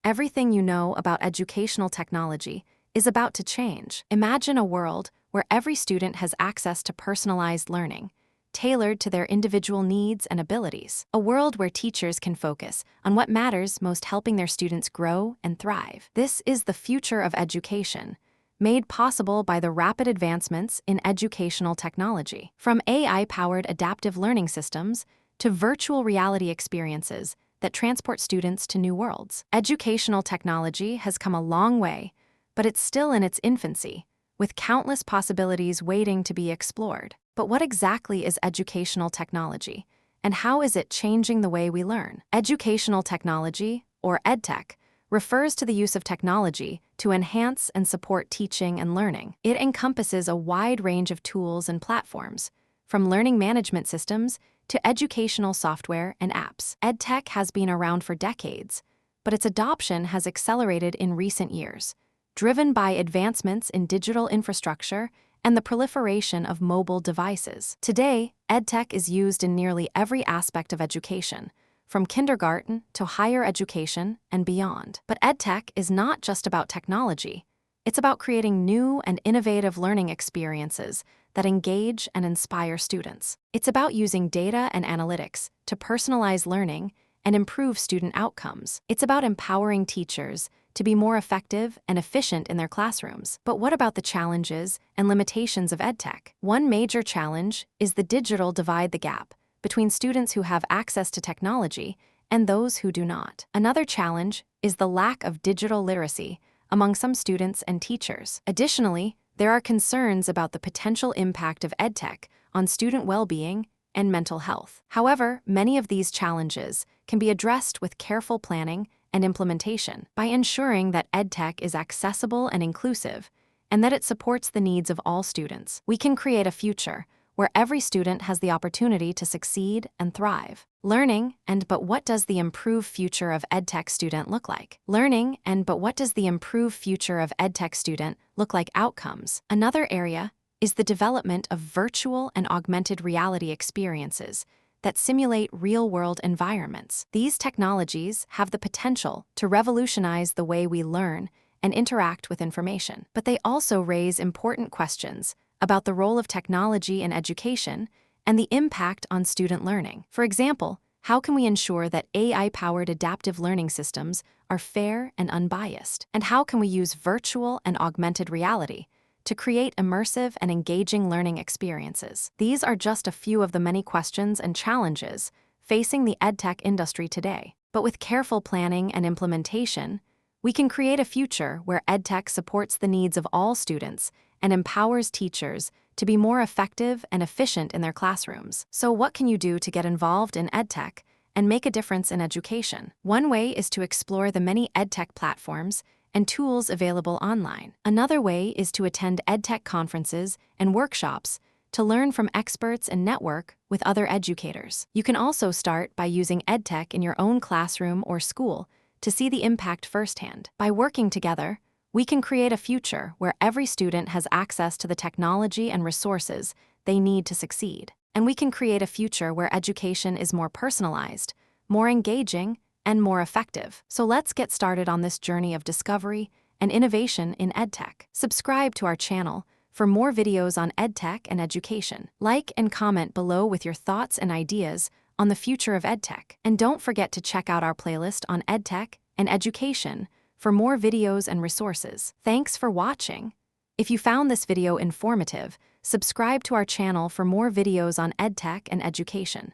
Everything you know about educational technology is about to change. Imagine a world where every student has access to personalized learning, tailored to their individual needs and abilities. A world where teachers can focus on what matters most, helping their students grow and thrive. This is the future of education, made possible by the rapid advancements in educational technology. From AI-powered adaptive learning systems to virtual reality experiences that transport students to new worlds. Educational technology has come a long way, but it's still in its infancy, with countless possibilities waiting to be explored. But what exactly is educational technology, and how is it changing the way we learn? Educational technology, or EdTech, refers to the use of technology to enhance and support teaching and learning. It encompasses a wide range of tools and platforms, from learning management systems to educational software and apps. EdTech has been around for decades, but its adoption has accelerated in recent years, driven by advancements in digital infrastructure and the proliferation of mobile devices. Today, EdTech is used in nearly every aspect of education, from kindergarten to higher education and beyond. But EdTech is not just about technology. It's about creating new and innovative learning experiences that engage and inspire students. It's about using data and analytics to personalize learning and improve student outcomes. It's about empowering teachers to be more effective and efficient in their classrooms. But what about the challenges and limitations of EdTech? One major challenge is the digital divide, the gap between students who have access to technology and those who do not. Another challenge is the lack of digital literacy among some students and teachers. Additionally, there are concerns about the potential impact of EdTech on student well-being and mental health. However, many of these challenges can be addressed with careful planning and implementation. By ensuring that EdTech is accessible and inclusive, and that it supports the needs of all students, we can create a future where every student has the opportunity to succeed and thrive. But what does the improved future of EdTech student look like? But what does the improved future of EdTech student look like? Outcomes. Another area is the development of virtual and augmented reality experiences that simulate real-world environments. These technologies have the potential to revolutionize the way we learn and interact with information. But they also raise important questions about the role of technology in education and the impact on student learning. For example, how can we ensure that AI-powered adaptive learning systems are fair and unbiased? And how can we use virtual and augmented reality to create immersive and engaging learning experiences? These are just a few of the many questions and challenges facing the EdTech industry today. But with careful planning and implementation, we can create a future where EdTech supports the needs of all students and empowers teachers to be more effective and efficient in their classrooms. So what can you do to get involved in EdTech and make a difference in education? One way is to explore the many EdTech platforms and tools available online. Another way is to attend EdTech conferences and workshops to learn from experts and network with other educators. You can also start by using EdTech in your own classroom or school to see the impact firsthand. By working together, we can create a future where every student has access to the technology and resources they need to succeed. And we can create a future where education is more personalized, more engaging, and more effective. So let's get started on this journey of discovery and innovation in EdTech. Subscribe to our channel for more videos on EdTech and education. Like and comment below with your thoughts and ideas on the future of EdTech. And don't forget to check out our playlist on EdTech and education for more videos and resources. Thanks for watching. If you found this video informative, subscribe to our channel for more videos on EdTech and education.